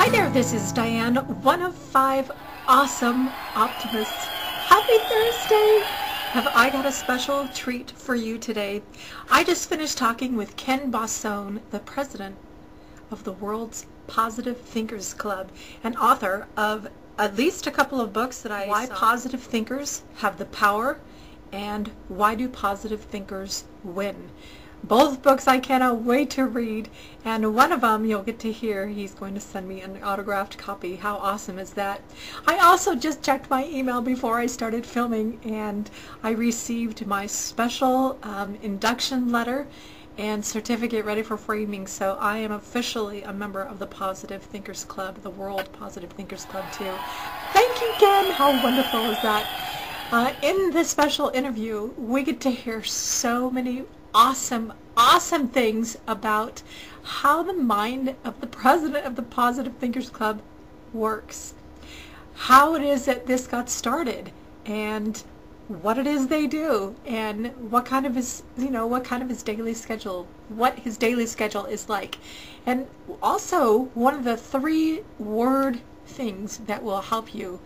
Hi there, this is Diane, one of 5 awesome optimists. Happy Thursday! Have I got a special treat for you today? I just finished talking with Ken Bossone, the president of the world's Positive Thinkers Club, and author of at least a couple of books that I Why Positive Thinkers Have the Power and Why Do Positive Thinkers Win? Both books I cannot wait to read, and one of them you'll get to hear. He's going to send me an autographed copy. How awesome is that? I also just checked my email before I started filming, and I received my special induction letter and certificate ready for framing, so I am officially a member of the Positive Thinkers Club, the World Positive Thinkers Club too. Thank you, Ken. How wonderful is that? In this special interview, we get to hear so many awesome things about how the mind of the president of the Positive Thinkers Club works, how it is that this got started, and what it is they do, and what kind of his daily schedule, what his daily schedule is like, and also one of the 3-word things that will help you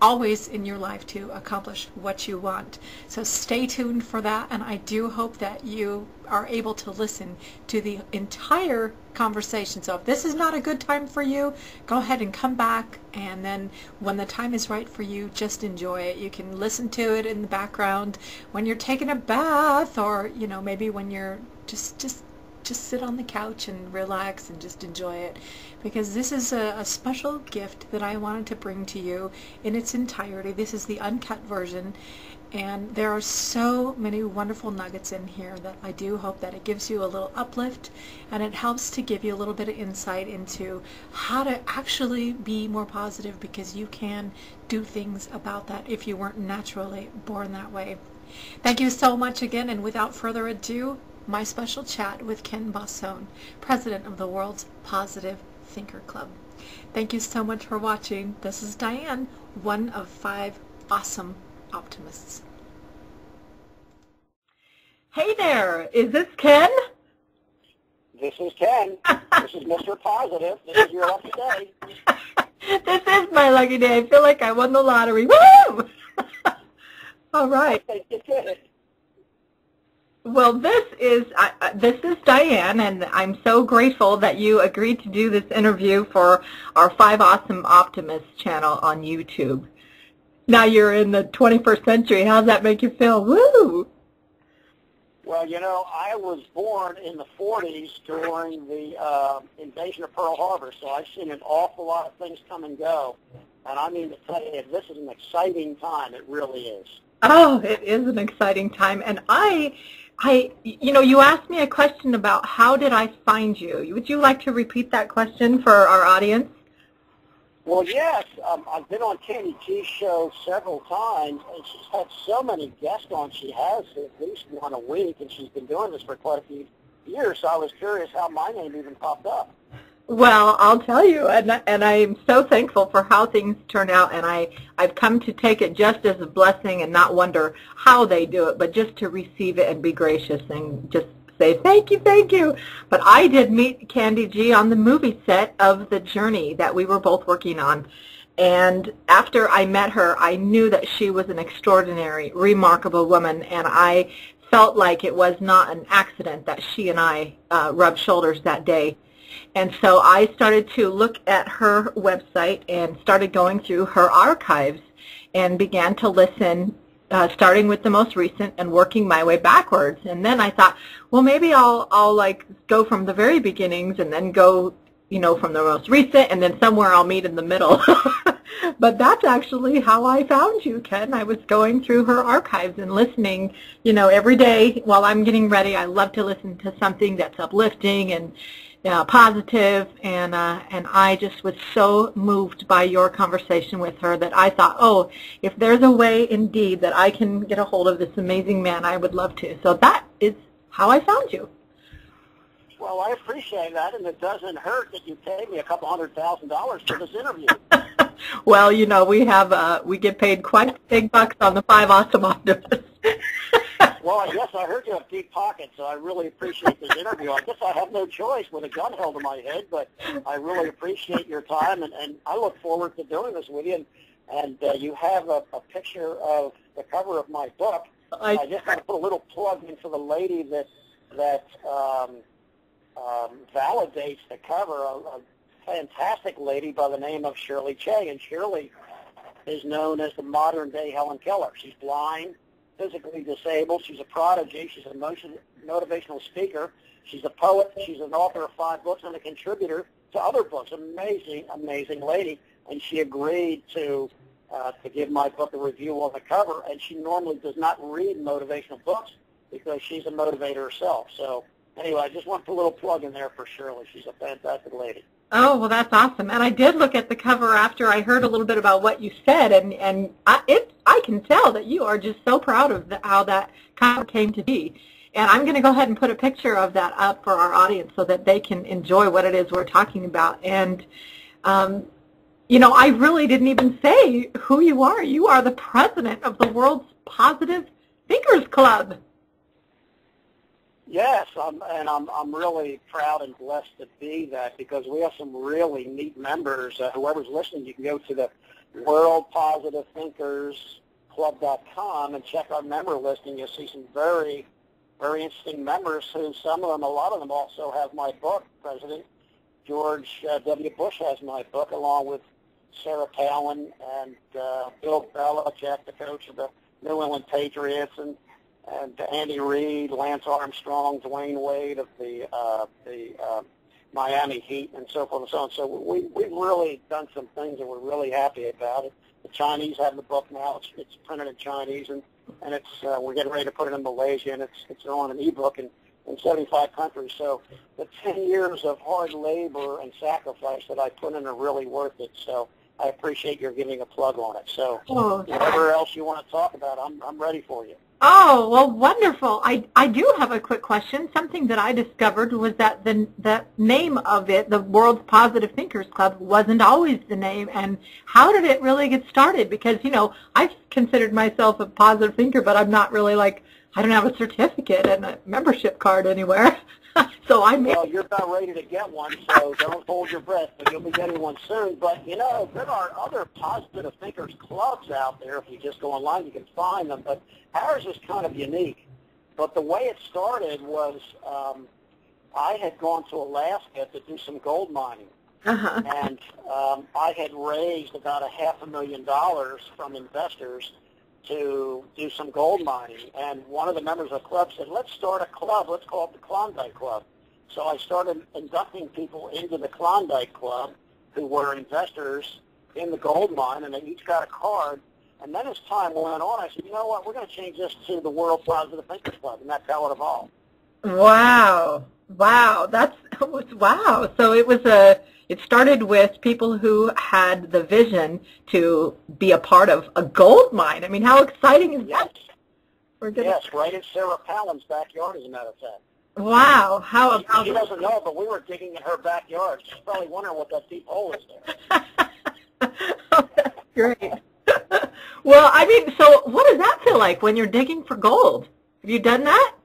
always in your life to accomplish what you want. So stay tuned for that, and I do hope that you are able to listen to the entire conversation. So if this is not a good time for you, go ahead and come back, and then when the time is right for you, just enjoy it. You can listen to it in the background when you're taking a bath, or maybe when you're just sit on the couch and relax and just enjoy it, because this is a special gift that I wanted to bring to you in its entirety. This is the uncut version, and there are so many wonderful nuggets in here that I do hope that it gives you a little uplift, and it helps to give you a little bit of insight into how to actually be more positive, because you can do things about that if you weren't naturally born that way. Thank you so much again, and without further ado, my special chat with Ken Bossone, president of the world's Positive Thinker Club. Thank you so much for watching. This is Diane, one of 5 awesome optimists. Hey there, is this Ken? This is Ken. This is Mr. Positive. This is your lucky day. This is my lucky day. I feel like I won the lottery. Woo! All right. You did it. Well, this is Diane, and I'm so grateful that you agreed to do this interview for our 5 Awesome Optimists channel on YouTube. Now you're in the 21st century. How does that make you feel? Woo! Well, I was born in the 40s during the invasion of Pearl Harbor, so I've seen an awful lot of things come and go. And I mean to tell you, this is an exciting time. It really is. Oh, it is an exciting time. And you asked me a question about how did I find you. Would you like to repeat that question for our audience? Well, yes. I've been on Kandee G's show several times, and she's had so many guests on. She has at least one a week, and she's been doing this for quite a few years, so I was curious how my name even popped up. Well, I'll tell you, and I'm so thankful for how things turn out, and I've come to take it just as a blessing and not wonder how they do it, but just to receive it and be gracious and just say thank you. But I did meet Kandee G on the movie set of The Journey that we were both working on, and after I met her, I knew that she was an extraordinary, remarkable woman, and I felt like it was not an accident that she and I rubbed shoulders that day. And so I started to look at her website and started going through her archives and began to listen, starting with the most recent and working my way backwards. And then I thought, well, maybe I'll like go from the very beginnings and then go, from the most recent, and then somewhere I'll meet in the middle. But that's actually how I found you, Ken. I was going through her archives and listening, every day while I'm getting ready. I love to listen to something that's uplifting and positive, and I just was so moved by your conversation with her that I thought, oh, if there's a way indeed that I can get a hold of this amazing man, I would love to. So that is how I found you. Well, I appreciate that, and it doesn't hurt that you paid me a couple $100,000 for this interview. Well, we get paid quite big bucks on the 5 Awesome Optimists. Well, yes, I heard you have deep pockets, so I really appreciate this interview. I guess I have no choice with a gun held to my head, but I really appreciate your time, and I look forward to doing this with you. And you have a picture of the cover of my book. I just want to put a little plug in for the lady that validates the cover, a fantastic lady by the name of Shirley Cheng. And Shirley is known as the modern-day Helen Keller. She's blind, physically disabled. She's a prodigy. She's a motivational speaker. She's a poet. She's an author of 5 books and a contributor to other books. Amazing, amazing lady. And she agreed to give my book a review on the cover. And she normally does not read motivational books because she's a motivator herself. So anyway, I just want to put a little plug in there for Shirley. She's a fantastic lady. Oh, well, that's awesome. And I did look at the cover after I heard a little bit about what you said, and I can tell that you are just so proud of how that cover came to be. And I'm going to go ahead and put a picture of that up for our audience so that they can enjoy what it is we're talking about. And, you know, I really didn't even say who you are. You are the president of the World's Positive Thinkers Club. Yes, I'm really proud and blessed to be that, because we have some really neat members. Whoever's listening, you can go to the worldpositive.thinkersclub.com and check our member list, and you'll see some very, very interesting members who, some of them, a lot of them also have my book. President George W. Bush has my book, along with Sarah Palin and Bill Belichick, the coach of the New England Patriots, and Andy Reid, Lance Armstrong, Dwayne Wade of the Miami Heat, and so forth and so on. So we've really done some things that we're really happy about it. The Chinese have the book now. It's printed in Chinese, and it's we're getting ready to put it in Malaysia, and it's on an ebook in 75 countries. So the 10 years of hard labor and sacrifice that I put in are really worth it. So I appreciate your giving a plug on it. So whatever else you want to talk about, I'm ready for you. Oh, well, wonderful. I do have a quick question. Something that I discovered was that the name of it, the World's Positive Thinkers Club, wasn't always the name. And how did it really get started? Because, you know, I've considered myself a positive thinker, but I'm not really like, I don't have a certificate and a membership card anywhere. So Well, you're about ready to get one, so don't hold your breath, but you'll be getting one soon. But, you know, there are other positive thinkers clubs out there. If you just go online, you can find them. But ours is kind of unique. But the way it started was I had gone to Alaska to do some gold mining. And I had raised about $500,000 from investors to do some gold mining, and one of the members of the club said, let's start a club, let's call it the Klondike Club. So I started inducting people into the Klondike Club who were investors in the gold mine, and they each got a card. And then as time went on, I said, you know what, we're going to change this to the World Positive Thinkers Club, and that's how it evolved. Wow. Wow. Wow. So it started with people who had the vision to be a part of a gold mine. I mean, how exciting is that? Yes, right in Sarah Palin's backyard, as a matter of fact. Wow. How about... She doesn't know, but we were digging in her backyard. She's probably wondering what that deep hole is there. Oh, that's great. Well, I mean, so what does that feel like when you're digging for gold? Have you done that?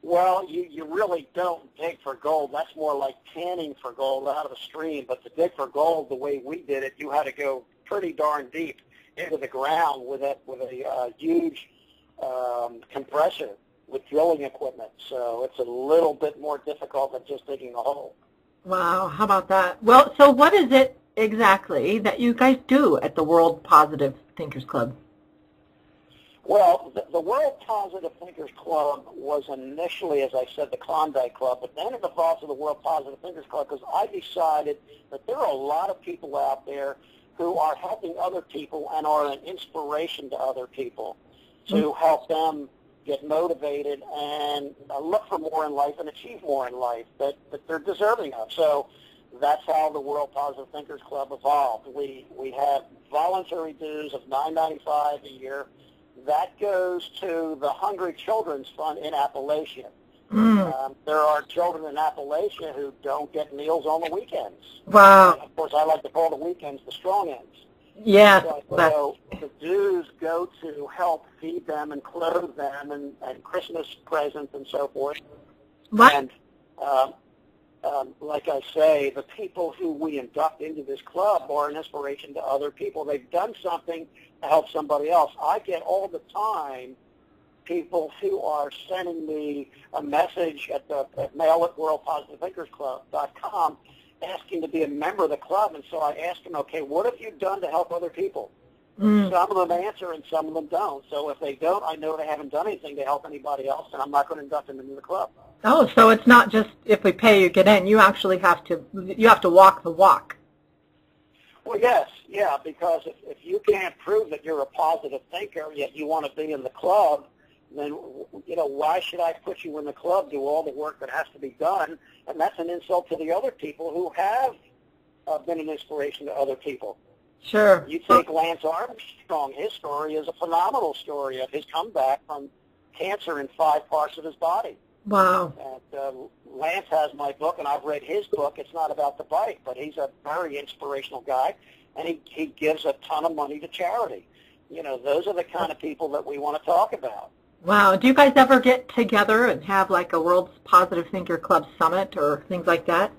Well, you really don't dig for gold. That's more like canning for gold out of a stream. But to dig for gold the way we did it, you had to go pretty darn deep into the ground with a huge compressor with drilling equipment. So it's a little bit more difficult than just digging a hole. Wow, how about that? Well, so what is it exactly that you guys do at the World Positive Thinkers Club? Well, the World Positive Thinkers Club was initially, as I said, the Klondike Club, but then it evolved to the World Positive Thinkers Club because I decided that there are a lot of people out there who are helping other people and are an inspiration to other people to help them get motivated and look for more in life and achieve more in life that they're deserving of. So that's how the World Positive Thinkers Club evolved. We have voluntary dues of $9.95 a year. That goes to the Hungry Children's Fund in Appalachia. There are children in Appalachia who don't get meals on the weekends. Wow. And of course, I like to call the weekends the strong ends. Yes. So the dues go to help feed them and clothe them and Christmas presents and so forth. What? And like I say, the people who we induct into this club are an inspiration to other people. They've done something to help somebody else. I get all the time people who are sending me a message at mail@worldpositivethinkersclub.com asking to be a member of the club. And so I ask them, okay, what have you done to help other people? Some of them answer and some of them don't. So if they don't, I know they haven't done anything to help anybody else, and I'm not going to induct them into the club. Oh, so it's not just if we pay you get in. You actually have to walk the walk. Well, yes, yeah, because if you can't prove that you're a positive thinker, yet you want to be in the club, then, why should I put you in the club, do all the work that has to be done? And that's an insult to the other people who have been an inspiration to other people. Sure. You take Lance Armstrong. His story is a phenomenal story of his comeback from cancer in 5 parts of his body. Wow. And Lance has my book, and I've read his book. It's not about the bike, but he's a very inspirational guy, and he gives a ton of money to charity. Those are the kind of people that we want to talk about. Wow. Do you guys ever get together and have like a World's Positive Thinker Club summit or things like that?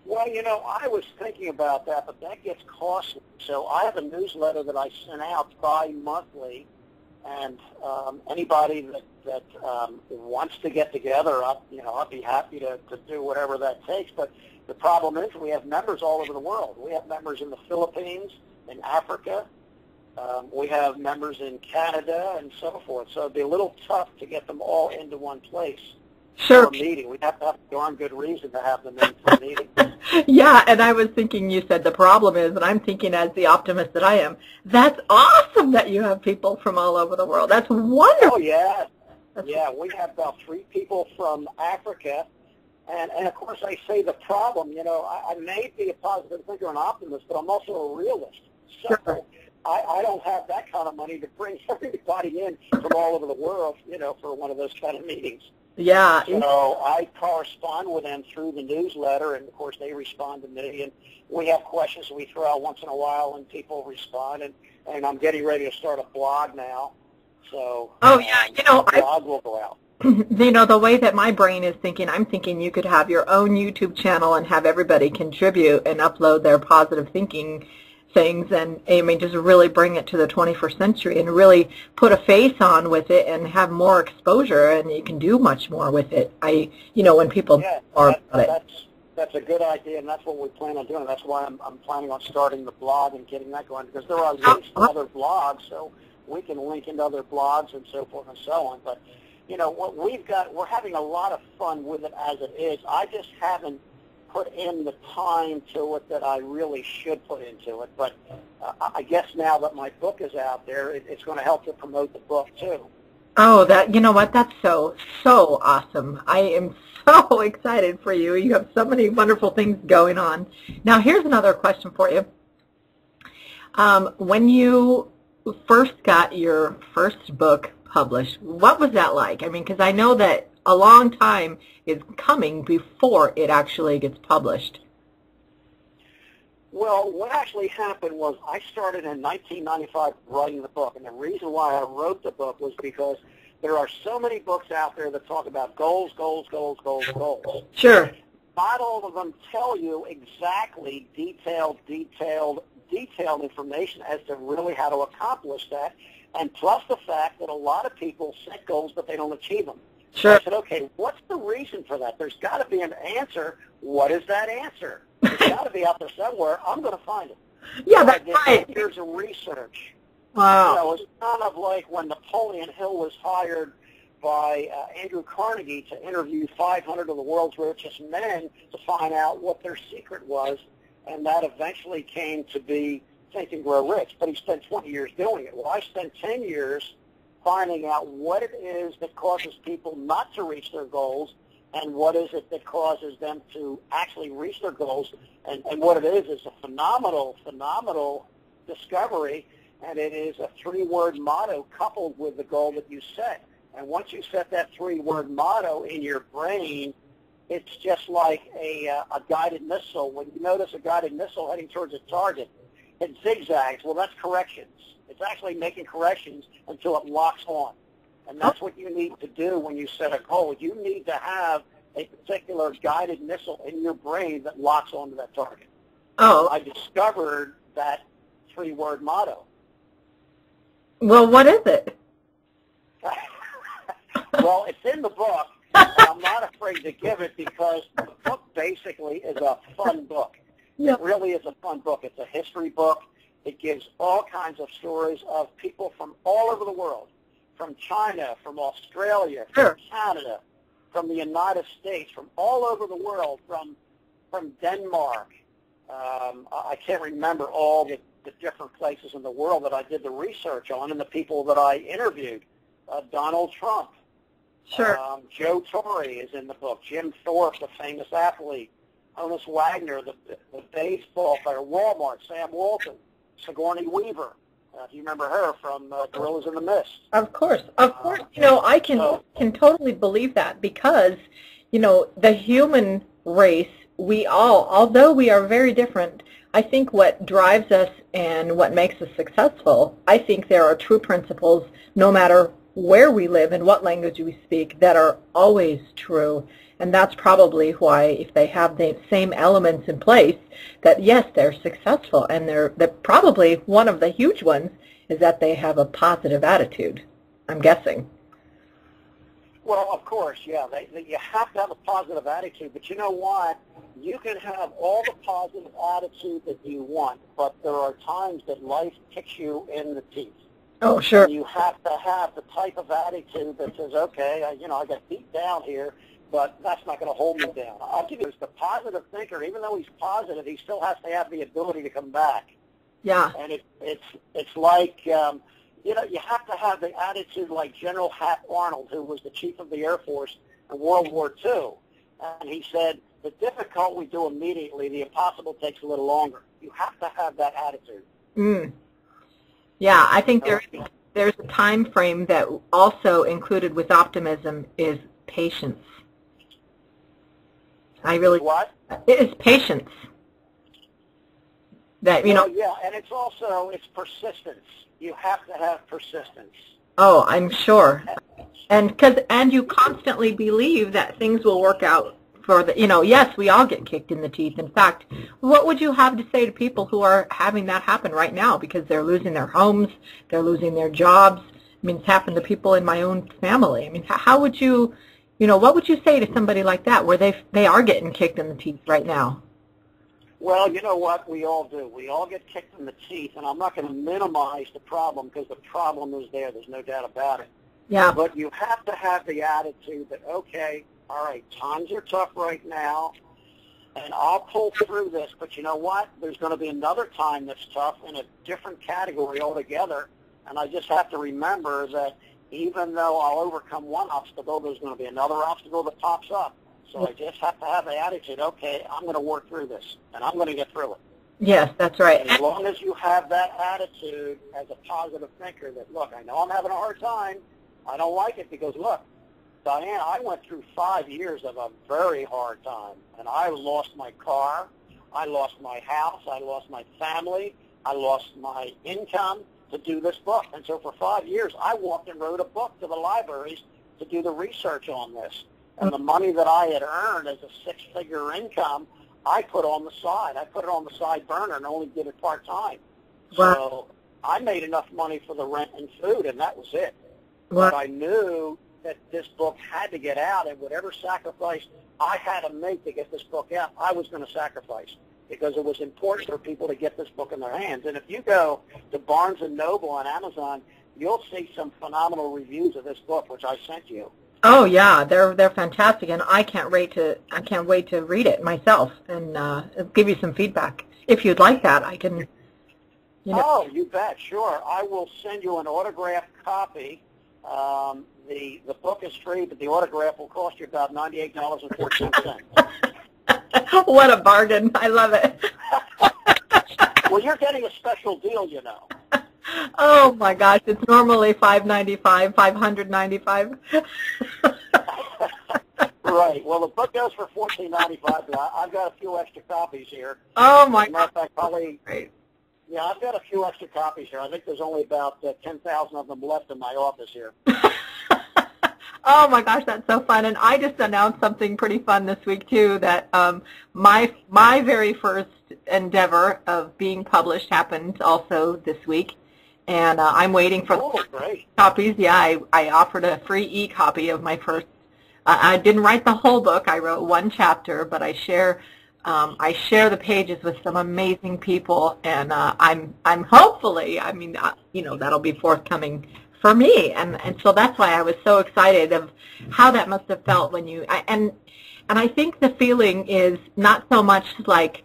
Well, I was thinking about that, but that gets costly. So I have a newsletter that I send out bi-monthly, and anybody that wants to get together, I'll be happy to do whatever that takes. But the problem is we have members all over the world. We have members in the Philippines, in Africa. We have members in Canada and so forth. So it'd be a little tough to get them all into one place. Sure. For a meeting. We'd have to have a darn good reason to have them in for a meeting. Yeah, and I was thinking, you said the problem is, and I'm thinking as the optimist that I am, that's awesome that you have people from all over the world. That's wonderful. Oh, yeah. Yeah, we have about 3 people from Africa. And of course, I say the problem, I may be a positive thinker and optimist, but I'm also a realist. So Sure. I don't have that kind of money to bring everybody in from all over the world, for one of those kind of meetings. Yeah. So I correspond with them through the newsletter, and of course they respond to me. And we have questions we throw out once in a while, and people respond. And I'm getting ready to start a blog now. So the blog will go out. The way that my brain is thinking, I'm thinking you could have your own YouTube channel and have everybody contribute and upload their positive thinking things, and just really bring it to the 21st century and really put a face on with it and have more exposure, and you can do much more with it. When people are about it. That's a good idea, and that's what we plan on doing. That's why I'm planning on starting the blog and getting that going, because there are links to other blogs, so we can link into other blogs and so forth and so on. But what we're having a lot of fun with it as it is. I just haven't put in the time to it that I really should put into it. But I guess now that my book is out there, it's going to help to promote the book too. Oh, that's so awesome. I am so excited for you. You have so many wonderful things going on. Now, here's another question for you. When you first got your first book published, what was that like? Because I know that a long time is coming before it actually gets published. Well, what actually happened was I started in 1995 writing the book, and the reason why I wrote the book was because there are so many books out there that talk about goals, goals, goals, goals, goals. Sure. Not all of them tell you exactly detailed information as to really how to accomplish that, and plus the fact that a lot of people set goals but they don't achieve them. Sure. I said, okay, what's the reason for that? There's got to be an answer. What is that answer? It's got to be out there somewhere. I'm going to find it. Yeah, that's right. Years of research. Wow. It's kind of like when Napoleon Hill was hired by Andrew Carnegie to interview 500 of the world's richest men to find out what their secret was, and that eventually came to be Think and Grow Rich. But he spent 20 years doing it. Well, I spent 10 years finding out what it is that causes people not to reach their goals, and what is it that causes them to actually reach their goals. And what it is a phenomenal discovery, and it is a 3-word motto coupled with the goal that you set. And once you set that 3-word motto in your brain, it's just like a guided missile. When you notice a guided missile heading towards a target, It zigzags. Well, that's corrections. It's actually making corrections until it locks on. And that's what you need to do when you set a goal. You need to have a particular guided missile in your brain that locks onto that target. Oh. I discovered that 3-word motto. Well, what is it? Well, it's in the book, and I'm not afraid to give it because the book basically is a fun book. Yep. It really is a fun book. It's a history book. It gives all kinds of stories of people from all over the world, from China, from Australia, from Canada, from the United States, from all over the world, from Denmark. I can't remember all the different places in the world that I did the research on and the people that I interviewed. Donald Trump. Sure. Joe Torre is in the book. Jim Thorpe, the famous athlete. Honus Wagner, the baseball player. Walmart, Sam Walton. Sigourney Weaver. Do you remember her from Gorillas in the Mist? Of course. Of course. I can totally believe that because, the human race, we all, although we are very different, I think what drives us and what makes us successful, I think there are true principles, no matter where we live and what language we speak, that are always true. And that's probably why, if they have the same elements in place, that yes, they're successful. And they're probably one of the huge ones is that they have a positive attitude, I'm guessing. Well, of course, yeah. You have to have a positive attitude, but you know what? You can have all the positive attitude that you want, but there are times that life kicks you in the teeth. Oh, sure. And you have to have the type of attitude that says, okay, I got beat down here, but that's not going to hold me down. I'll give you the positive thinker. Even though he's positive, he still has to have the ability to come back. Yeah. And it's like, you have to have the attitude like General Hap Arnold, who was the chief of the Air Force in World War II. And he said, the difficult we do immediately, the impossible takes a little longer. You have to have that attitude. Mm. Yeah, I think there's a time frame that also included with optimism is patience. What? It is patience. That yeah, and it's persistence. You have to have persistence. Oh, I'm sure. And you constantly believe that things will work out for the, yes, we all get kicked in the teeth. In fact, what would you have to say to people who are having that happen right now because they're losing their homes, they're losing their jobs? I mean, it's happened to people in my own family. I mean, how would you, what would you say to somebody like that where they are getting kicked in the teeth right now? Well, you know what? We all do. We all get kicked in the teeth, and I'm not going to minimize the problem because the problem is there. There's no doubt about it. Yeah. But you have to have the attitude that, okay, all right, times are tough right now, and I'll pull through this, but you know what? There's going to be another time that's tough in a different category altogether, and I just have to remember that even though I'll overcome one obstacle, there's going to be another obstacle that pops up. So I just have to have the attitude, okay, I'm going to work through this, and I'm going to get through it. Yes, that's right. And as long as you have that attitude as a positive thinker that, look, I know I'm having a hard time. I don't like it because, look, Dianne, I went through 5 years of a very hard time, and I lost my car, I lost my house, I lost my family, I lost my income to do this book. And so for 5 years, I walked and wrote a book to the libraries to do the research on this. And the money that I had earned as a 6-figure income, I put on the side. I put it on the side burner and only did it part-time. Wow. So I made enough money for the rent and food, and that was it. Wow. But I knew that this book had to get out, and whatever sacrifice I had to make to get this book out, I was going to sacrifice because it was important for people to get this book in their hands. And if you go to Barnes & Noble and Amazon, you'll see some phenomenal reviews of this book, which I sent you. Oh yeah, they're fantastic, and I can't wait to read it myself and give you some feedback if you'd like that. I can. Oh, you bet, sure. I will send you an autographed copy. The book is free, but the autograph will cost you about $98.14. What a bargain! I love it. Well, you're getting a special deal, you know. Oh my gosh, it's normally $595, $595. Right. Well, the book goes for $14.95. But I've got a few extra copies here. Oh my As a matter of fact, Yeah, I've got a few extra copies here. I think there's only about 10,000 of them left in my office here. Oh my gosh, that's so fun! And I just announced something pretty fun this week too. That my very first endeavor of being published happened also this week, and I'm waiting for the great. copies. Yeah, I offered a free e-copy of my first. I didn't write the whole book. I wrote one chapter, but I share the pages with some amazing people, and I'm hopefully, I mean, that'll be forthcoming for me, and so that's why I was so excited of how that must have felt when and I think the feeling is not so much like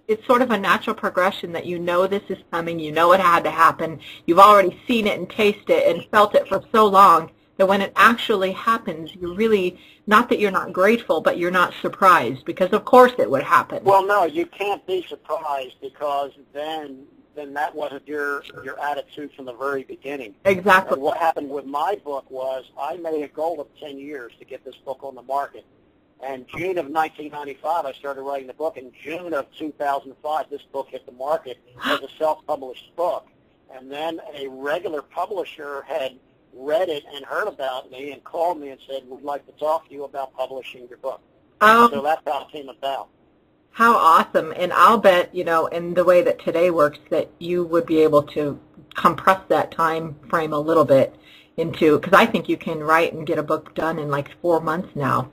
it's sort of a natural progression that this is coming, it had to happen, you've already seen it and tasted it and felt it for so long that when it actually happens, you're really, not that you're not grateful, but you're not surprised, because of course it would happen. Well, no, you can't be surprised, because then that wasn't your attitude from the very beginning. Exactly. And what happened with my book was I made a goal of 10 years to get this book on the market. And June of 1995, I started writing the book. In June of 2005, this book hit the market as a self-published book. And then a regular publisher had read it and heard about me and called me and said, we'd like to talk to you about publishing your book. So that's how it came about. How awesome. And I'll bet, in the way that today works, that you would be able to compress that time frame a little bit into, because I think you can write and get a book done in like 4 months now.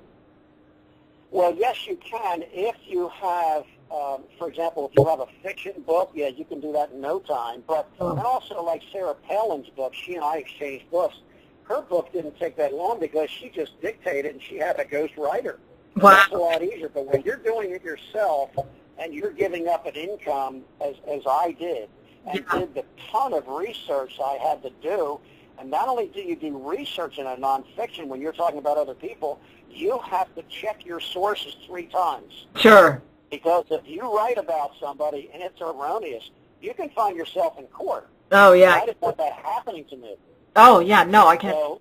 Well, yes, you can. If you have, for example, if you have a fiction book, yeah, you can do that in no time. But and also, like Sarah Palin's book, she and I exchanged books. Her book didn't take that long because she just dictated and she had a ghost writer. Wow. That's a lot easier. But when you're doing it yourself and you're giving up an income, as I did, and did the ton of research I had to do, and not only do you do research in a nonfiction when you're talking about other people, you have to check your sources 3 times. Sure. Because if you write about somebody and it's erroneous, you can find yourself in court. Oh, yeah. I didn't want that happening to me. Oh, yeah, no, I can't.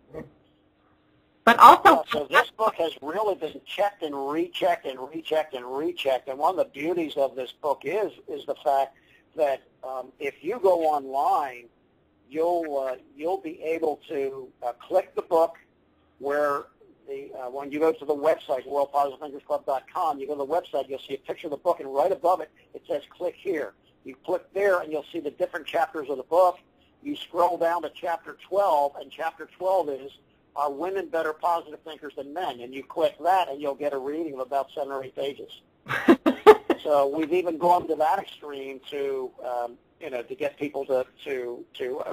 But also, so this book has really been checked and rechecked and rechecked and rechecked. And one of the beauties of this book is the fact that if you go online, you'll be able to click the book where when you go to the website, worldpositivethinkersclub.com, you go to the website, you'll see a picture of the book, and right above it, it says click here. You click there, and you'll see the different chapters of the book. You scroll down to Chapter 12, and Chapter 12 is, are women better positive thinkers than men? And you click that, and you'll get a reading of about 7 or 8 pages. So we've even gone to that extreme to get people to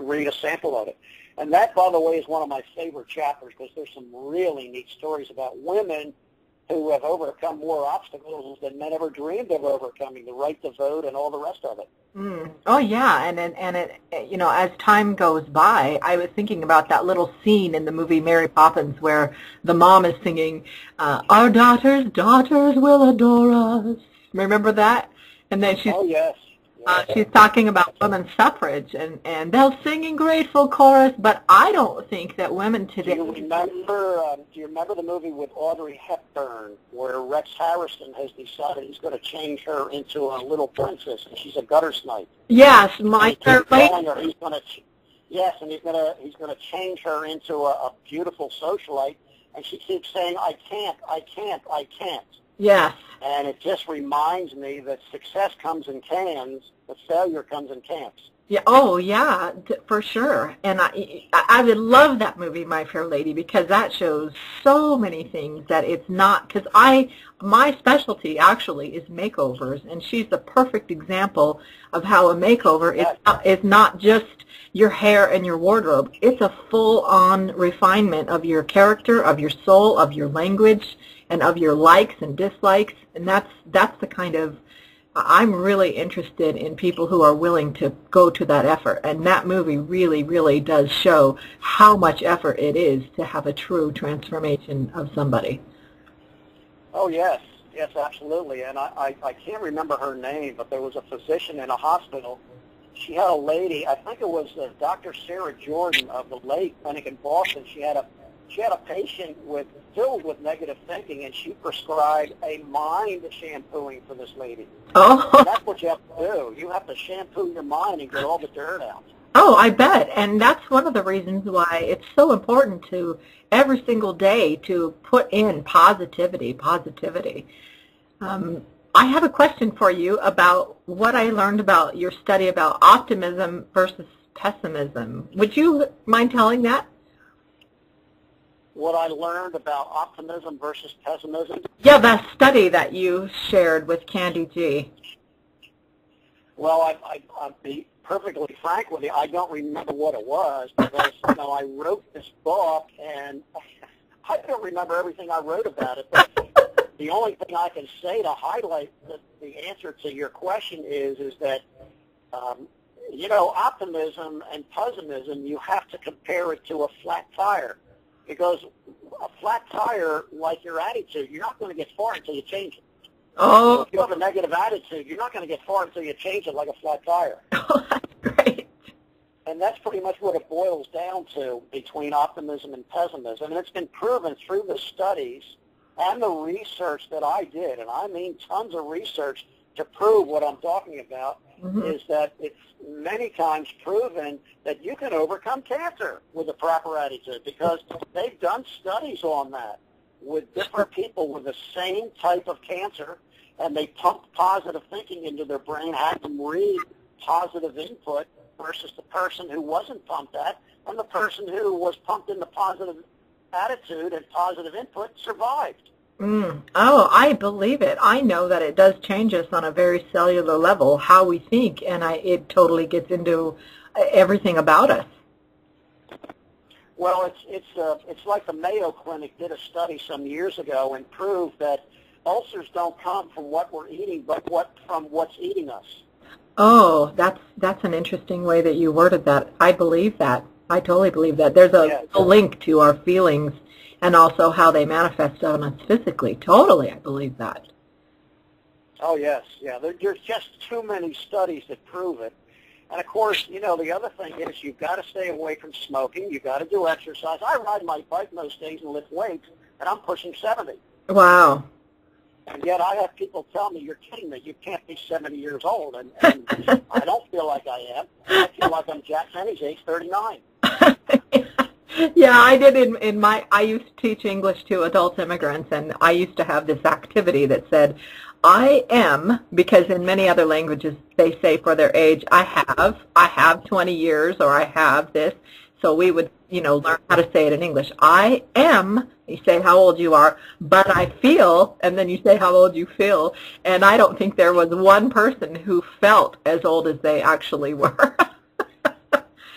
read a sample of it. And that, by the way, is one of my favorite chapters because there's some really neat stories about women who have overcome more obstacles than men ever dreamed of overcoming, the right to vote and all the rest of it. Oh, yeah, and it, as time goes by, I was thinking about that little scene in the movie Mary Poppins where the mom is singing, our daughters will adore us. Remember that? And then she's, she's talking about women's suffrage, and they'll sing in grateful chorus, but I don't think that women today... Do you remember the movie with Audrey Hepburn where Rex Harrison has decided he's going to change her into a little princess, and she's a gutter snipe? Yes, He's going to change her into a beautiful socialite, and she keeps saying, I can't. Yes. And it just reminds me that success comes in cans, but failure comes in camps. Yeah. Oh, yeah, for sure. And I would love that movie, My Fair Lady, because that shows so many things that it's not, because my specialty actually is makeovers, and she's the perfect example of how a makeover is not just your hair and your wardrobe. It's a full-on refinement of your character, of your soul, of your language, and of your likes and dislikes, and that's the kind of, I'm really interested in people who are willing to go to that effort, and that movie really, really does show how much effort it is to have a true transformation of somebody. Oh, yes, absolutely, and I can't remember her name, but there was a physician in a hospital. She had a lady, I think it was Dr. Sarah Jordan of the Mayo Clinic in Boston. She had a she had a patient filled with negative thinking, and she prescribed a mind shampooing for this lady. Oh. And that's what you have to do. You have to shampoo your mind and get all the dirt out. Oh, I bet. And that's one of the reasons why it's so important to every single day to put in positivity. I have a question for you about what I learned about your study about optimism versus pessimism. Would you mind telling that? What I learned about optimism versus pessimism? Yeah, that study that you shared with Kandee G. Well, I'll be perfectly frank with you. I don't remember what it was because, I wrote this book, and I don't remember everything I wrote about it. But the only thing I can say to highlight the answer to your question is that, optimism and pessimism, you have to compare it to a flat tire. Because a flat tire, like your attitude, you're not going to get far until you change it. Oh. So if you have a negative attitude, you're not going to get far until you change it like a flat tire. Oh, that's great. And that's pretty much what it boils down to between optimism and pessimism. And it's been proven through the studies and the research that I did, and I mean tons of research to prove what I'm talking about, is that it's many times proven that you can overcome cancer with a proper attitude, because they've done studies on that with different people with the same type of cancer, and they pumped positive thinking into their brain, had them read positive input versus the person who wasn't pumped that, and the person who was pumped into positive attitude and positive input survived. Oh, I believe it. I know that it does change us on a very cellular level, how we think, and it totally gets into everything about us. Well, it's like the Mayo Clinic did a study some years ago and proved that ulcers don't come from what we're eating, but from what's eating us. Oh, that's an interesting way that you worded that. I believe that. I totally believe that. There's a link to our feelings and also how they manifest on us physically. Totally, I believe that. Oh, yes. Yeah, there's just too many studies that prove it. And, of course, the other thing is you've got to stay away from smoking. You've got to do exercise. I ride my bike most days and lift weights, and I'm pushing 70. Wow. And yet I have people tell me, you're kidding me, you can't be 70 years old. And I don't feel like I am. I feel like I'm Jack Kenny's age 39. Yeah, I did I used to teach English to adult immigrants, and I used to have this activity that said, I am, because in many other languages they say for their age, I have 20 years, or I have this. So we would, learn how to say it in English. I am, you say how old you are, but I feel, and then you say how old you feel. And I don't think there was one person who felt as old as they actually were.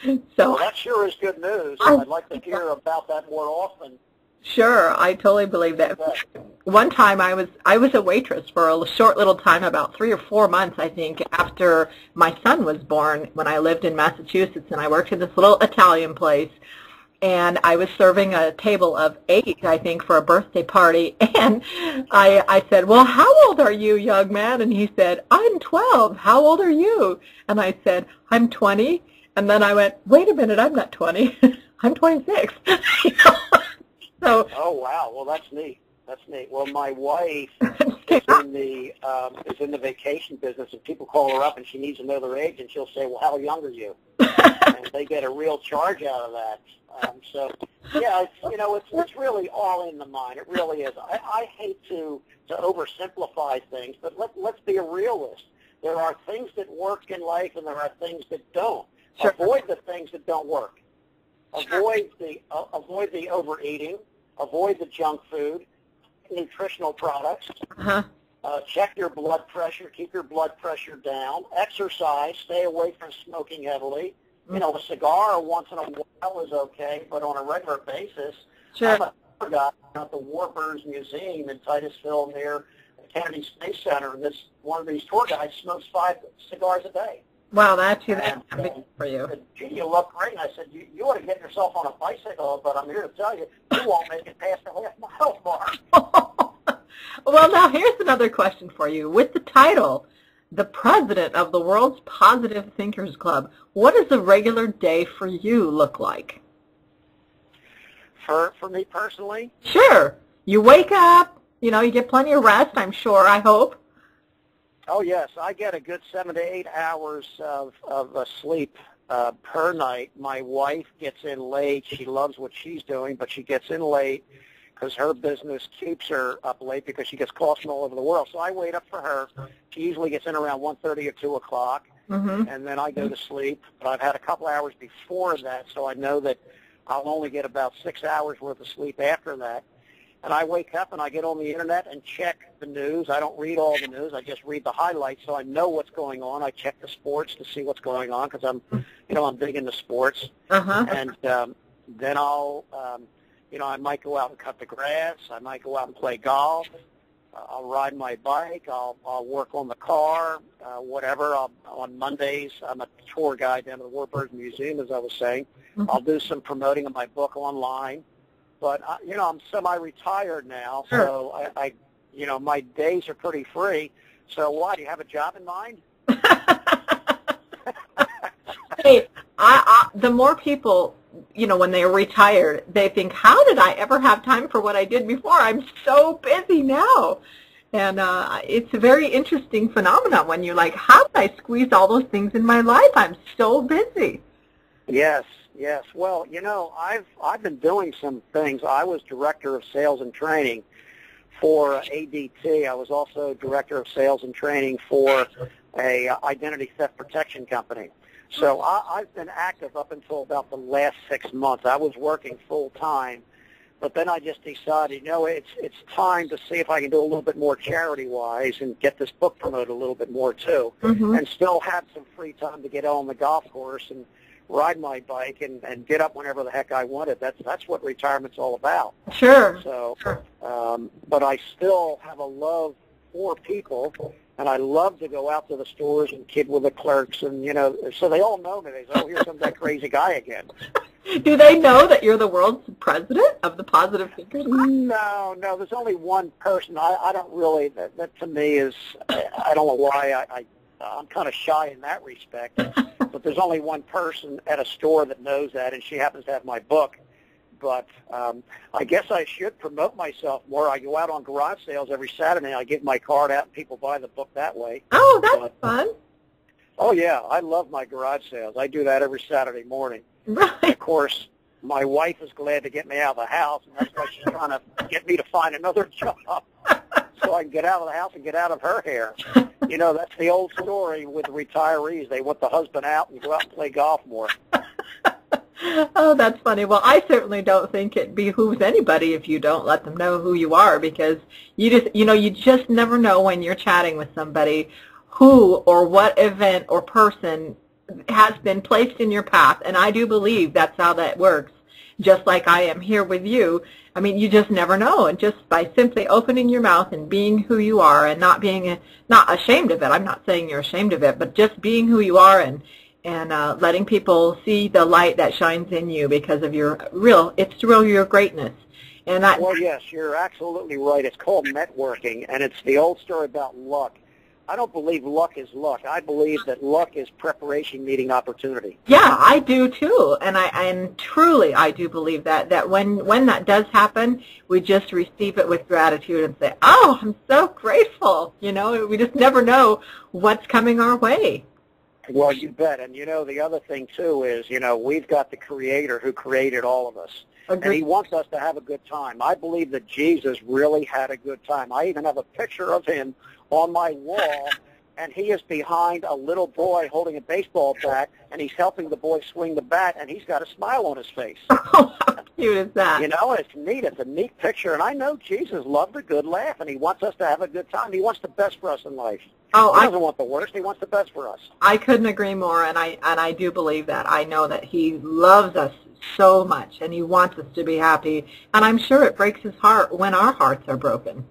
So well, that sure is good news. I'd like to hear about that more often. Sure, I totally believe that. One time I was a waitress for a short little time, about 3 or 4 months, I think, after my son was born, when I lived in Massachusetts, and I worked in this little Italian place, and I was serving a table of 8, I think, for a birthday party, and I said, well, how old are you, young man? And he said, I'm 12. How old are you? And I said, I'm 20. And then I went, wait a minute, I'm not 20. I'm 26. So, oh, wow. Well, that's neat. That's neat. Well, my wife is in the vacation business, and people call her up, and she needs to know their age, and she'll say, well, how young are you? And they get a real charge out of that. So, yeah, it's really all in the mind. It really is. I hate to oversimplify things, but let's be a realist. There are things that work in life, and there are things that don't. Sure. Avoid the things that don't work. Avoid the overeating. Avoid the junk food, nutritional products. Check your blood pressure. Keep your blood pressure down. Exercise. Stay away from smoking heavily. A cigar once in a while is okay, but on a regular basis. Sure. I'm a tour guide at the Warbirds Museum in Titusville near the Kennedy Space Center, and one of these tour guides smokes 5 cigars a day. Wow, that's big for you. Said, gee, you look great. And I said, you ought to get yourself on a bicycle, but I'm here to tell you, you won't make it past the half-mile mark. Well, now here's another question for you. With the title, The President of the World's Positive Thinkers Club, what does a regular day for you look like? For me personally? Sure. You wake up, you get plenty of rest, I'm sure, I hope. Oh, yes. I get a good 7 to 8 hours of sleep per night. My wife gets in late. She loves what she's doing, but she gets in late because her business keeps her up late because she gets calls from all over the world. So I wait up for her. She usually gets in around 1:30 or 2 o'clock, and then I go to sleep. But I've had a couple hours before that, so I know that I'll only get about 6 hours worth of sleep after that. And I wake up and I get on the Internet and check the news. I don't read all the news. I just read the highlights so I know what's going on. I check the sports to see what's going on because I'm big into sports. And then I might go out and cut the grass. I might go out and play golf. I'll ride my bike. I'll work on the car, whatever. On Mondays, I'm a tour guide down to the Warbirds Museum, as I was saying. I'll do some promoting of my book online. But, I'm semi-retired now, so I my days are pretty free. So why? Do you have a job in mind? Hey, the more people, when they're retired, they think, how did I ever have time for what I did before? I'm so busy now. And it's a very interesting phenomenon when you're like, how did I squeeze all those things in my life? I'm so busy. Yes. Well, I've been doing some things. I was director of sales and training for ADT. I was also director of sales and training for a identity theft protection company. So I've been active up until about the last 6 months. I was working full time, but then I just decided, it's time to see if I can do a little bit more charity-wise and get this book promoted a little bit more too, and still have some free time to get on the golf course and ride my bike and get up whenever the heck I wanted. That's what retirement's all about. Sure. So, but I still have a love for people, and I love to go out to the stores and kid with the clerks, and so they all know me. They say, "Oh, here comes that crazy guy again." Do they know that you're the world's president of the Positive Thinkers? No. There's only one person. I don't really. That to me is. I don't know why. I'm kind of shy in that respect. But there's only one person at a store that knows that, and she happens to have my book. But I guess I should promote myself more. I go out on garage sales every Saturday. I give my card out, and people buy the book that way. Oh, that's fun. Oh, yeah. I love my garage sales. I do that every Saturday morning. Right. Of course, my wife is glad to get me out of the house, and that's why she's trying to get me to find another job so I can get out of the house and get out of her hair. That's the old story with retirees. They want the husband out and go out and play golf more. Oh, that's funny. Well, I certainly don't think it behooves anybody if you don't let them know who you are, because you just never know when you're chatting with somebody who or what event or person has been placed in your path. And I do believe that's how that works. Just like I am here with you. I mean, you just never know. And just by simply opening your mouth and being who you are and not ashamed of it. I'm not saying you're ashamed of it, but just being who you are and letting people see the light that shines in you because of your greatness. And that. Well, yes, you're absolutely right. It's called networking, and it's the old story about luck. I don't believe luck is luck. I believe that luck is preparation meeting opportunity. Yeah, I do too, and truly I do believe that when that does happen, we just receive it with gratitude and say, "Oh, I'm so grateful." We just never know what's coming our way. Well, you bet. And the other thing too is, we've got the Creator who created all of us. And he wants us to have a good time. I believe that Jesus really had a good time. I even have a picture of him on my wall, and he is behind a little boy holding a baseball bat, and he's helping the boy swing the bat, and he's got a smile on his face. Oh, how cute is that? It's neat. It's a neat picture, and I know Jesus loved a good laugh, and he wants us to have a good time. He wants the best for us in life. Oh, he doesn't want the worst. He wants the best for us. I couldn't agree more, and I do believe that. I know that he loves us so much, and he wants us to be happy, and I'm sure it breaks his heart when our hearts are broken.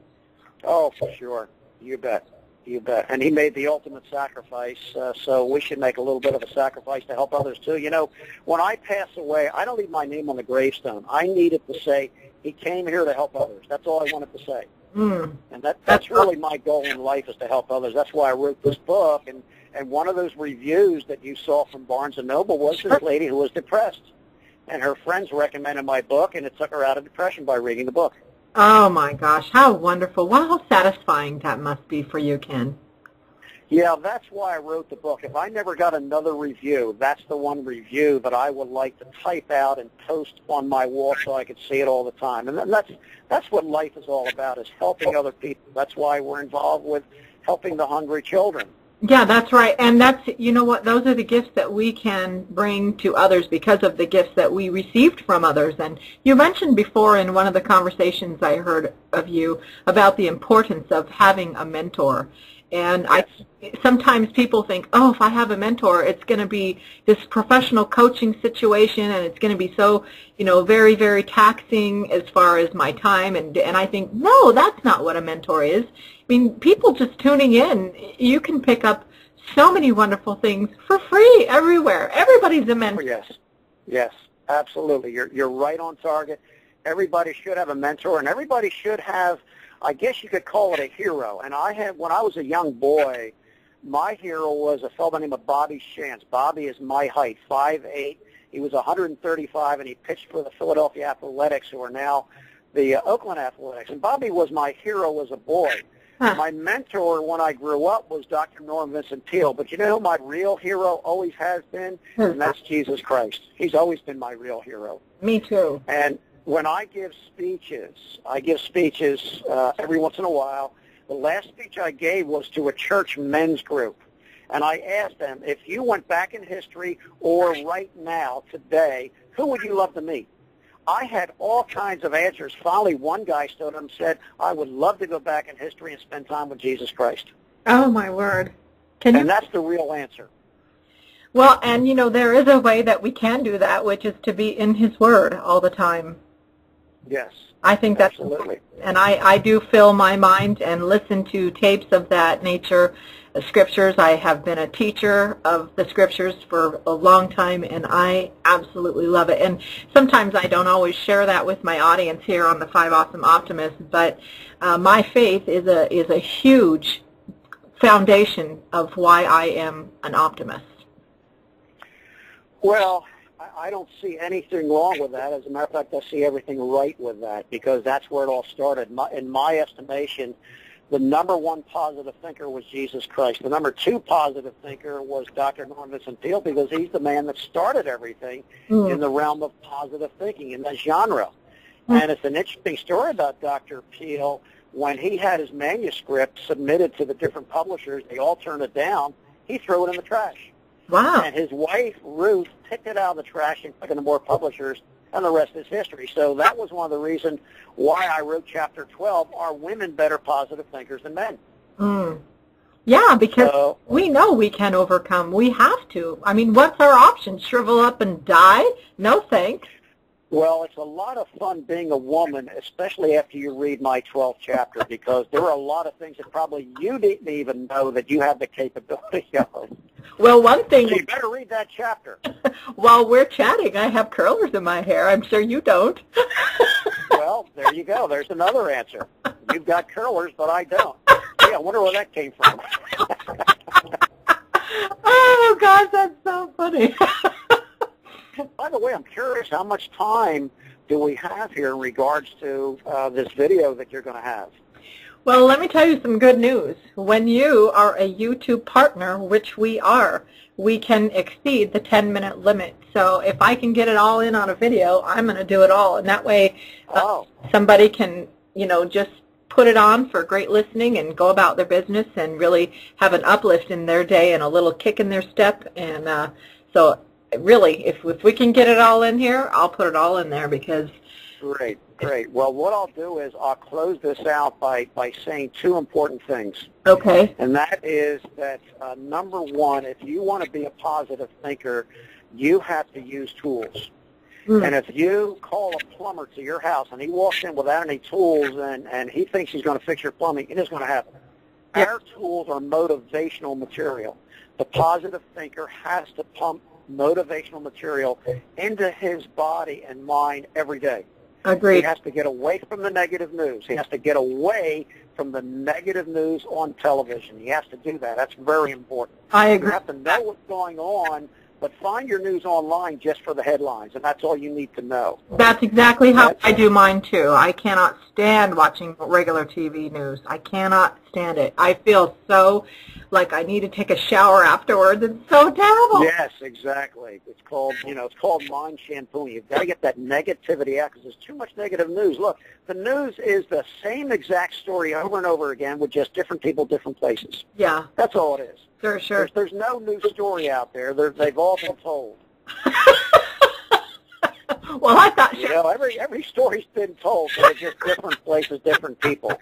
Oh, for sure. You bet. You bet. And he made the ultimate sacrifice, so we should make a little bit of a sacrifice to help others, too. When I pass away, I don't leave my name on the gravestone. I need it to say, he came here to help others. That's all I want it to say. And that's really my goal in life, is to help others. That's why I wrote this book. And one of those reviews that you saw from Barnes & Noble was this lady who was depressed. and her friends recommended my book, and it took her out of depression by reading the book. Oh, my gosh. How wonderful. Wow, how satisfying that must be for you, Ken. Yeah, that's why I wrote the book. If I never got another review, that's the one review that I would like to type out and post on my wall so I could see it all the time. And that's what life is all about, is helping other people. That's why we're involved with helping the hungry children. Yeah, that's right. And that's, you know what, those are the gifts that we can bring to others because of the gifts that we received from others. And you mentioned before in one of the conversations I heard of you about the importance of having a mentor. And Yes. sometimes people think, oh, if I have a mentor, it's going to be this professional coaching situation, and it's going to be so, very, very taxing as far as my time. And I think, no, that's not what a mentor is. I mean, people just tuning in, you can pick up so many wonderful things for free everywhere. Everybody's a mentor. Oh, yes, absolutely. You're right on target. Everybody should have a mentor, and everybody should have, I guess you could call it a hero. And when I was a young boy, my hero was a fellow by the name of Bobby Shantz. Bobby is my height, 5'8". He was 135, and he pitched for the Philadelphia Athletics, who are now the Oakland Athletics. And Bobby was my hero as a boy. Huh. My mentor when I grew up was Dr. Norman Vincent Peale. But you know who my real hero always has been? And that's Jesus Christ. He's always been my real hero. Me too. And when I give speeches every once in a while. The last speech I gave was to a church men's group. And I asked them, if you went back in history or right now, today, who would you love to meet? I had all kinds of answers. Finally, one guy stood up and said, I would love to go back in history and spend time with Jesus Christ. Oh, my word. And that's the real answer. Well, and, there is a way that we can do that, which is to be in His Word all the time. Yes. I think that's absolutely. And I do fill my mind and listen to tapes of that nature, scriptures. I have been a teacher of the scriptures for a long time, and I absolutely love it. And sometimes I don't always share that with my audience here on the 5 Awesome Optimists, but my faith is a huge foundation of why I am an optimist. Well, I don't see anything wrong with that. As a matter of fact, I see everything right with that, because that's where it all started. In my estimation, the number one positive thinker was Jesus Christ. The number two positive thinker was Dr. Norman Vincent Peale, because he's the man that started everything in the realm of positive thinking in that genre. And it's an interesting story about Dr. Peale. When he had his manuscript submitted to the different publishers, they all turned it down. He threw it in the trash. Wow. And his wife, Ruth, picked it out of the trash and took it to more publishers, and the rest is history. So that was one of the reasons why I wrote Chapter 12, Are Women Better Positive Thinkers Than Men? Yeah, because we know we can overcome. We have to. I mean, what's our option? Shrivel up and die? No thanks. Well, it's a lot of fun being a woman, especially after you read my 12th chapter, because there are a lot of things that probably you didn't even know that you have the capability of. Well, one thing... So you better read that chapter. While we're chatting, I have curlers in my hair. I'm sure you don't. Well, there you go. There's another answer. You've got curlers, but I don't. Yeah, I wonder where that came from. Oh, gosh, that's so funny. By the way, I'm curious, how much time do we have here in regards to this video that you're going to have? Well, let me tell you some good news. When you are a YouTube partner, which we are, we can exceed the 10-minute limit. So if I can get it all in on a video, I'm going to do it all. And that way somebody can, just put it on for great listening and go about their business and really have an uplift in their day and a little kick in their step. And so really, if we can get it all in here, I'll put it all in there because... Great. Well, what I'll do is I'll close this out by saying two important things. Okay. And that is that, number one, if you want to be a positive thinker, you have to use tools. And if you call a plumber to your house and he walks in without any tools and he thinks he's going to fix your plumbing, it isn't going to happen. Yep. Our tools are motivational material. The positive thinker has to pump motivational material into his body and mind every day. Agreed. He has to get away from the negative news. He has to get away from the negative news on television. He has to do that. That's very important. I agree. You have to know what's going on but find your news online just for the headlines, and that's all you need to know. That's exactly how I do mine, too. I cannot stand watching regular TV news. I cannot stand it. I feel so like I need to take a shower afterwards. It's so terrible. Yes, exactly. It's called, it's called mind shampooing. You've got to get that negativity out because there's too much negative news. Look, the news is the same exact story over and over again with just different people, different places. Yeah. That's all it is. Sure. There's no new story out there. They've all been told. Well, I thought... every story's been told, but it's just different places, different people.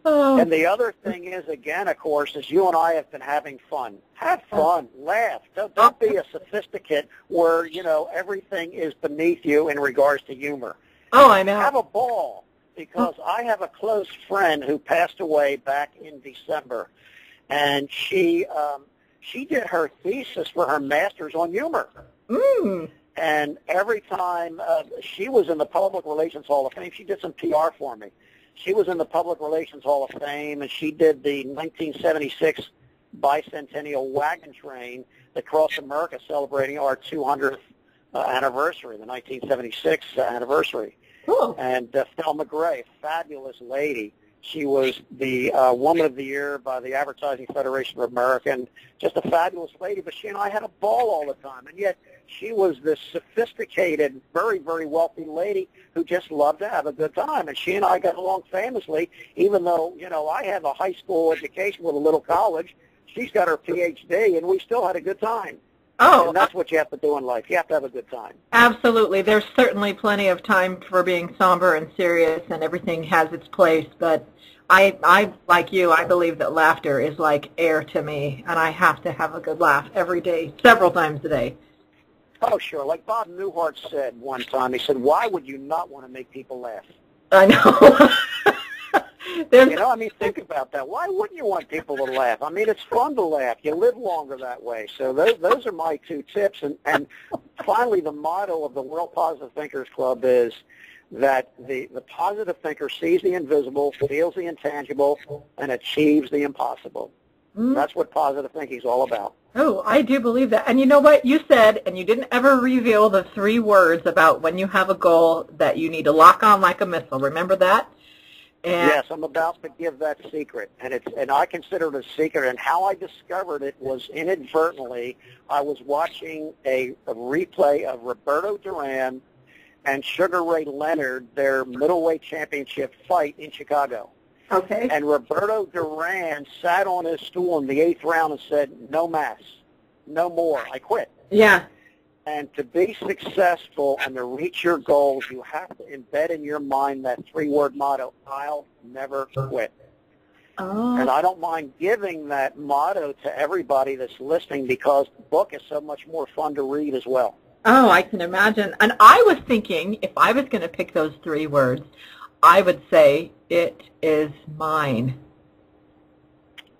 Oh. And the other thing is, again, of course, is you and I have been having fun. Have fun. Laugh. Don't be a sophisticate where, everything is beneath you in regards to humor. Oh, I know. Have a ball, because I have a close friend who passed away back in December, and she did her thesis for her master's on humor. Mm. And every time she was in the Public Relations Hall of Fame, she did some PR for me. She was in the Public Relations Hall of Fame, and she did the 1976 bicentennial wagon train that crossed America celebrating our 200th anniversary, the 1976 anniversary. Cool. And Thelma Gray, fabulous lady. She was the Woman of the Year by the Advertising Federation of America, and just a fabulous lady. But she and I had a ball all the time, and yet she was this sophisticated, very, very wealthy lady who just loved to have a good time. And she and I got along famously, even though, I have a high school education with a little college. She's got her Ph.D., and we still had a good time. Oh, and that's what you have to do in life. You have to have a good time. Absolutely. There's certainly plenty of time for being somber and serious, and everything has its place. But I like you, I believe that laughter is like air to me, and I have to have a good laugh every day, several times a day. Oh, sure. Like Bob Newhart said one time, he said, why would you not want to make people laugh? I know. Think about that. Why wouldn't you want people to laugh? I mean, it's fun to laugh. You live longer that way. So those are my two tips. And finally, the motto of the World Positive Thinkers Club is that the positive thinker sees the invisible, feels the intangible, and achieves the impossible. Mm. That's what positive thinking is all about. Oh, I do believe that. And you know what? You said, and you didn't ever reveal the 3 words about when you have a goal that you need to lock on like a missile. Remember that? And yes, I'm about to give that secret, and I consider it a secret. And how I discovered it was inadvertently. I was watching a replay of Roberto Duran and Sugar Ray Leonard, their middleweight championship fight in Chicago. Okay. And Roberto Duran sat on his stool in the 8th round and said, "No mas, no more. I quit." Yeah. And to be successful and to reach your goals, you have to embed in your mind that 3-word motto, I'll never quit. Oh. And I don't mind giving that motto to everybody that's listening because the book is so much more fun to read as well. Oh, I can imagine. And I was thinking, if I was going to pick those 3 words, I would say, it is mine.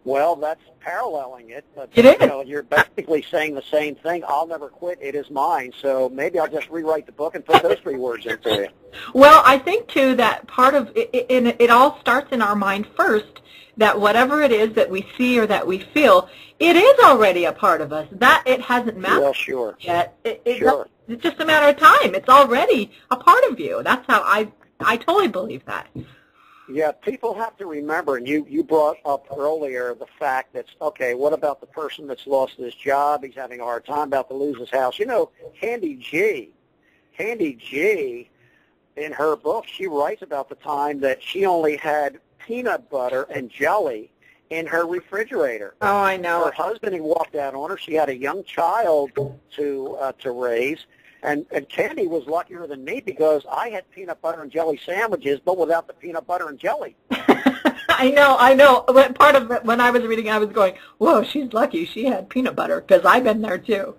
Well, that's paralleling it, but it is. You're basically saying the same thing. I'll never quit. It is mine. So maybe I'll just rewrite the book and put those 3 words in for you. Well, I think, too, that part of it all starts in our mind first, that whatever it is that we see or that we feel, it is already a part of us. That it hasn't mattered yet. It's just a matter of time. It's already a part of you. That's how I totally believe that. Yeah, people have to remember, and you brought up earlier the fact that, okay, what about the person that's lost his job? He's having a hard time, about to lose his house. Kandee G, in her book, she writes about the time that she only had peanut butter and jelly in her refrigerator. Oh, I know. Her husband had walked out on her. She had a young child to raise. And Kandee was luckier than me because I had peanut butter and jelly sandwiches, but without the peanut butter and jelly. I know. Part of it, when I was reading, I was going, whoa, she's lucky she had peanut butter, because I've been there too.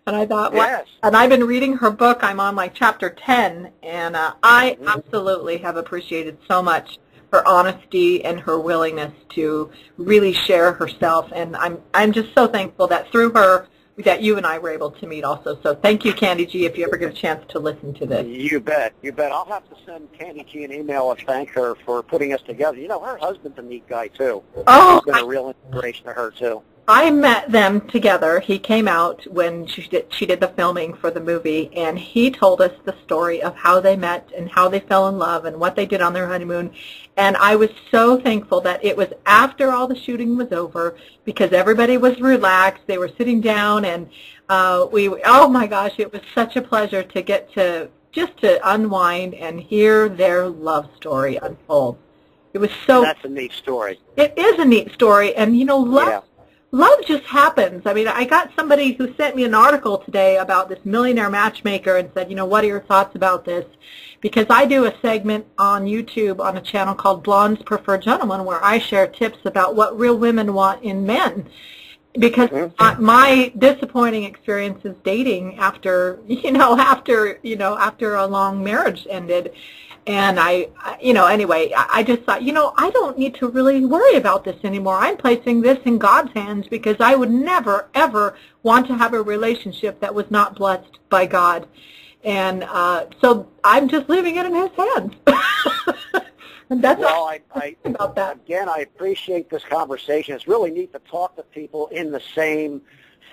And I thought, yes. And I've been reading her book. I'm on like chapter 10, and I absolutely have appreciated so much her honesty and her willingness to really share herself. And I'm just so thankful that through her, that you and I were able to meet also. So thank you, Kandee G, if you ever get a chance to listen to this. You bet. I'll have to send Kandee G an email and thank her for putting us together. Her husband's a neat guy, too. Oh, He's been a real inspiration to her, too. I met them together. He came out when she did the filming for the movie, and he told us the story of how they met and how they fell in love and what they did on their honeymoon. And I was so thankful that it was after all the shooting was over, because everybody was relaxed. They were sitting down, and oh my gosh, it was such a pleasure to get to just to unwind and hear their love story unfold. It was so. That's a neat story. It is a neat story, and you know, love. Yeah. Love just happens. I mean, I got somebody who sent me an article today about this millionaire matchmaker and said, you know, what are your thoughts about this? Because I do a segment on YouTube on a channel called Blondes Prefer Gentlemen, where I share tips about what real women want in men. Because my disappointing experiences dating after a long marriage ended. And anyway, I just thought, I don't need to really worry about this anymore. I'm placing this in God's hands, because I would never, ever want to have a relationship that was not blessed by God. And so I'm just leaving it in His hands. And that's all about that. Again, I appreciate this conversation. It's really neat to talk to people in the same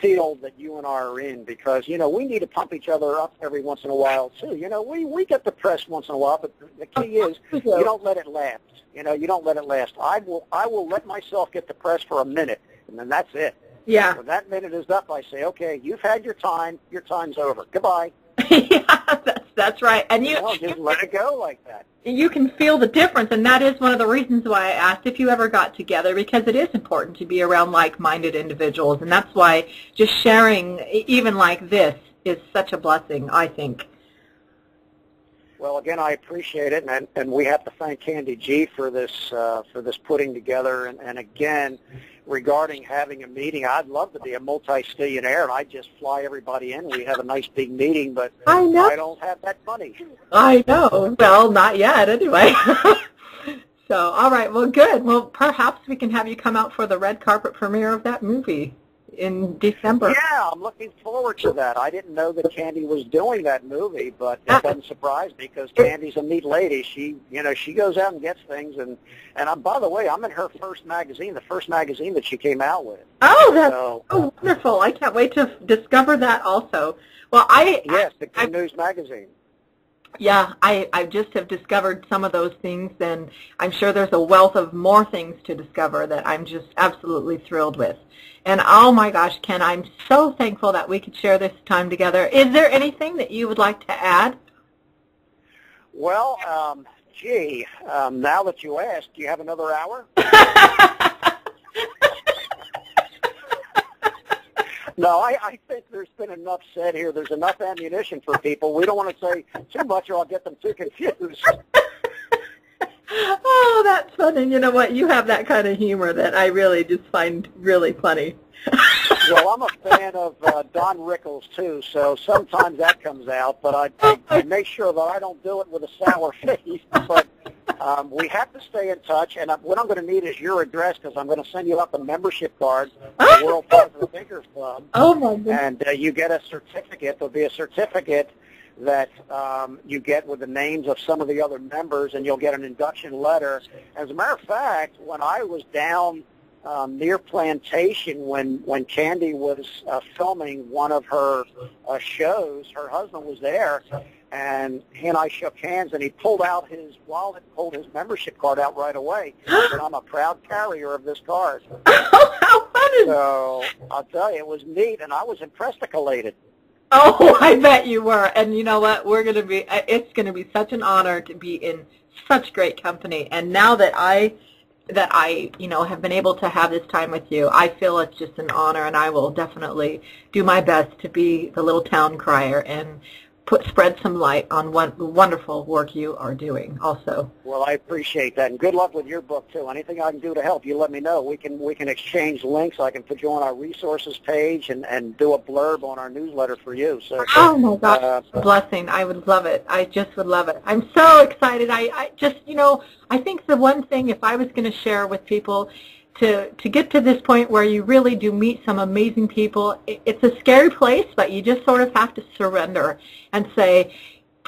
field that you and I are in, because we need to pump each other up every once in a while too. We get depressed once in a while, but the key is you don't let it last. You don't let it last. I will let myself get depressed for a minute, and then that's it. Yeah. When that minute is up, I say, okay, you've had your time. Your time's over. Goodbye. Yeah, that's right. And just let it go like that. You can feel the difference, and that is one of the reasons why I asked if you ever got together, because it is important to be around like-minded individuals, and that's why just sharing, even like this, is such a blessing, I think. Well, again, I appreciate it, and we have to thank Kandee G for this putting together, and again, regarding having a meeting, I'd love to be a multi-stillionaire, and I'd just fly everybody in. We have a nice big meeting, but I don't have that money. I know. Well, not yet, anyway. So, all right. Well, good. Well, perhaps we can have you come out for the red carpet premiere of that movie in December. Yeah, I'm looking forward to that. I didn't know that Kandee was doing that movie, but it doesn't surprise me, because Kandee's a neat lady. She goes out and gets things, and by the way, I'm in her first magazine, the first magazine that she came out with. Oh, that's wonderful! I can't wait to discover that also. Well, yes, the Good News magazine. Yeah, I just have discovered some of those things, and I'm sure there's a wealth of more things to discover that I'm just absolutely thrilled with. And oh my gosh, Ken, I'm so thankful that we could share this time together. Is there anything that you would like to add? Well, now that you asked, do you have another hour? No, I think there's been enough said here. There's enough ammunition for people. We don't want to say too much or I'll get them too confused. Oh, that's funny. You know what? You have that kind of humor that I really just find really funny. Well, I'm a fan of Don Rickles, too, so sometimes that comes out, but I make sure that I don't do it with a sour face. But we have to stay in touch, and what I'm going to need is your address, because I'm going to send you out the membership card for the World Positive Thinkers Club. Oh, my goodness. And you get a certificate. There'll be a certificate that you get with the names of some of the other members, and you'll get an induction letter. As a matter of fact, when I was down near Plantation, when Kandee was filming one of her shows, her husband was there, and he and I shook hands, and he pulled out his wallet, pulled his membership card out right away, and I'm a proud carrier of this card. Oh, how funny! So I'll tell you, it was neat, and I was impressicated. Oh, I bet you were. And you know what? It's going to be such an honor to be in such great company. And now that I have been able to have this time with you, I feel it's just an honor, and I will definitely do my best to be the little town crier and spread some light on what wonderful work you are doing also. Well, I appreciate that, and good luck with your book too. Anything I can do to help, you let me know. We can exchange links. I can put you on our resources page and do a blurb on our newsletter for you. So, oh my gosh, a blessing. I would love it. I just would love it. I'm so excited. I just, I think the one thing, if I was going to share with people, to get to this point where you really do meet some amazing people, it's a scary place, but you just sort of have to surrender and say,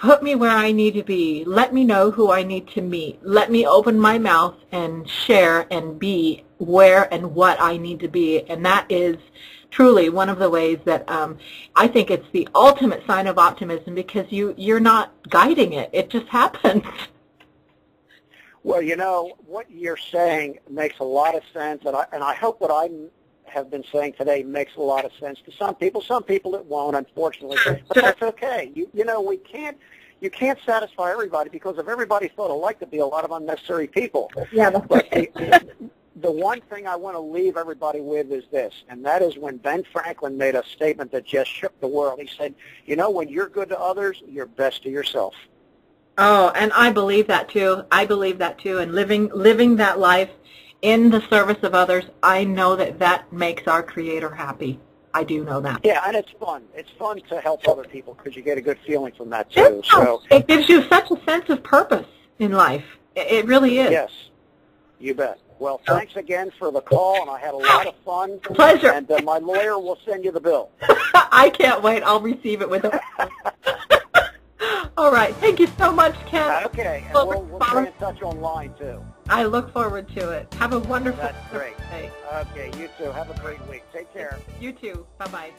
put me where I need to be. Let me know who I need to meet. Let me open my mouth and share and be where and what I need to be. And that is truly one of the ways that I think it's the ultimate sign of optimism, because you're not guiding it. It just happens. Well, you know, what you're saying makes a lot of sense, and I hope what I have been saying today makes a lot of sense to some people. Some people it won't, unfortunately, but that's okay. You know, you can't satisfy everybody, because if everybody thought alike, there'd be a lot of unnecessary people. Yeah, that's but the one thing I want to leave everybody with is this, and that is when Ben Franklin made a statement that just shook the world. He said, you know, when you're good to others, you're best to yourself. Oh, and I believe that too. I believe that too. And living that life in the service of others, I know that makes our Creator happy. I do know that. Yeah, and it's fun. It's fun to help other people, because you get a good feeling from that too. So it gives you such a sense of purpose in life. It really is. Yes, you bet. Well, thanks again for the call, and I had a lot of fun. Pleasure. And my lawyer will send you the bill. I can't wait. I'll receive it with a... All right. Thank you so much, Ken. Okay, and we'll stay in touch online, too. I look forward to it. Have a wonderful That's great. day. Okay, you too. Have a great week. Take care. You too. Bye-bye.